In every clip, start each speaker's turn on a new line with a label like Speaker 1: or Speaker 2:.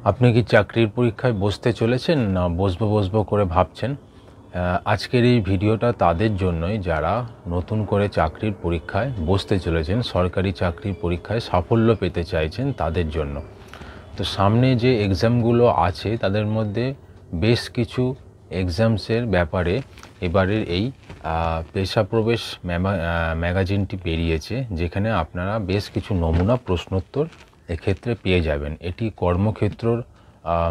Speaker 1: আপনি কি চাকরির পরীক্ষায় বসতে চলেছেন না বসবো করে ভাবছেন? আজকের এই ভিডিওটা তাদের জন্যই যারা নতুন করে চাকরির পরীক্ষায় বসতে চলেছেন, সরকারি চাকরির পরীক্ষায় সাফল্য পেতে চাইছেন তাদের জন্য। তো সামনে যে এক্সামগুলো আছে তাদের মধ্যে বেশ কিছু এক্সামসের ব্যাপারে এবারের এই পেশাপ্রবেশ ম্যাগাজিনটি বেরিয়েছে, যেখানে আপনারা বেশ কিছু নমুনা প্রশ্নোত্তর এক্ষেত্রে পেয়ে যাবেন। এটি কর্মক্ষেত্রর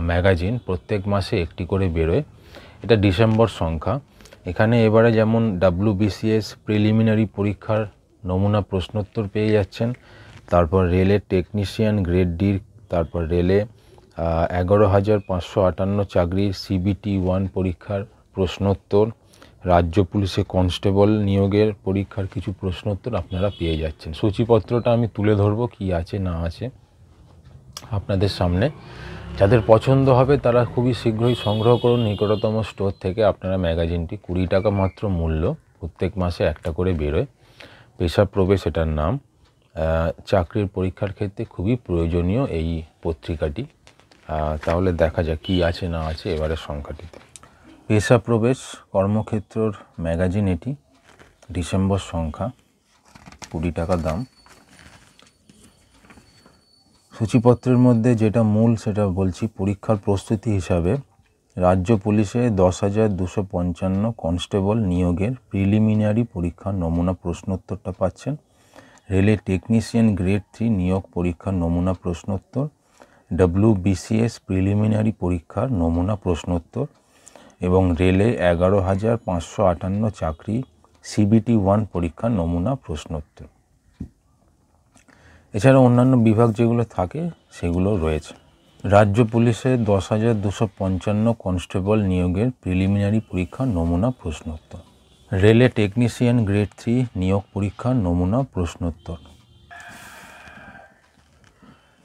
Speaker 1: ম্যাগাজিন, প্রত্যেক মাসে একটি করে বেরোয়। এটা ডিসেম্বর সংখ্যা। এখানে এবারে যেমন WBCS প্রিলিমিনারি পরীক্ষার নমুনা প্রশ্নোত্তর পেয়ে যাচ্ছেন, তারপর রেলের টেকনিশিয়ান গ্রেড ডির, তারপর রেলে 11,558 চাকরির CBT 1 পরীক্ষার প্রশ্নোত্তর, রাজ্য পুলিশে কনস্টেবল নিয়োগের পরীক্ষার কিছু প্রশ্নোত্তর আপনারা পেয়ে যাচ্ছেন। সূচিপত্রটা আমি তুলে ধরবো কী আছে না আছে আপনাদের সামনে। যাদের পছন্দ হবে তারা খুবই শীঘ্রই সংগ্রহ করুন নিকটতম স্টোর থেকে। আপনারা ম্যাগাজিনটি 20 টাকা মাত্র মূল্য, প্রত্যেক মাসে একটা করে বেরোয়। পেশাপ্রবেশ এটার নাম। চাকরির পরীক্ষার ক্ষেত্রে খুবই প্রয়োজনীয় এই পত্রিকাটি। তাহলে দেখা যাক কী আছে না আছে এবারের সংখ্যাটিতে। পেশাপ্রবেশ কর্মক্ষেত্রর ম্যাগাজিন, এটি ডিসেম্বর সংখ্যা, 20 টাকা দাম। সূচিপত্রের মধ্যে যেটা মূল সেটা বলছি। পরীক্ষার প্রস্তুতি হিসাবে রাজ্য পুলিশে 10,255 কনস্টেবল নিয়োগের প্রিলিমিনারি পরীক্ষার নমুনা প্রশ্নোত্তরটা পাচ্ছেন। রেলে টেকনিশিয়ান গ্রেড 3 নিয়োগ পরীক্ষার নমুনা প্রশ্নোত্তর, WBCS প্রিলিমিনারি পরীক্ষার নমুনা প্রশ্নোত্তর এবং রেলে 11,558 চাকরি CBT 1 পরীক্ষার নমুনা প্রশ্নোত্তর। এছাড়া অন্যান্য বিভাগ যেগুলো থাকে সেগুলো রয়েছে। রাজ্য পুলিশে 10,255 কনস্টেবল নিয়োগের প্রিলিমিনারি পরীক্ষার নমুনা প্রশ্নোত্তর, রেলে টেকনিশিয়ান গ্রেড 3 নিয়োগ পরীক্ষার নমুনা প্রশ্নোত্তর,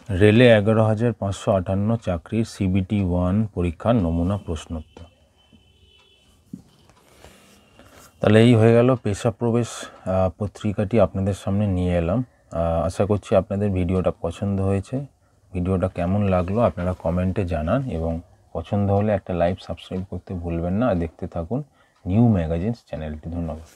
Speaker 1: রেলে 11,558 চাকরির CBT 1 পরীক্ষার নমুনা প্রশ্নোত্তর। তাহলে এই হয়ে গেল পেশাপ্রবেশ পত্রিকাটি আপনাদের সামনে নিয়ে এলাম। আশা করছি আপনাদের ভিডিওটা পছন্দ হয়েছে। ভিডিওটা কেমন লাগলো আপনারা কমেন্টে জানান, এবং পছন্দ হলে একটা লাইক সাবস্ক্রাইব করতে ভুলবেন না। দেখতে থাকুন নিউ ম্যাগাজিনস চ্যানেলটি। ধন্যবাদ।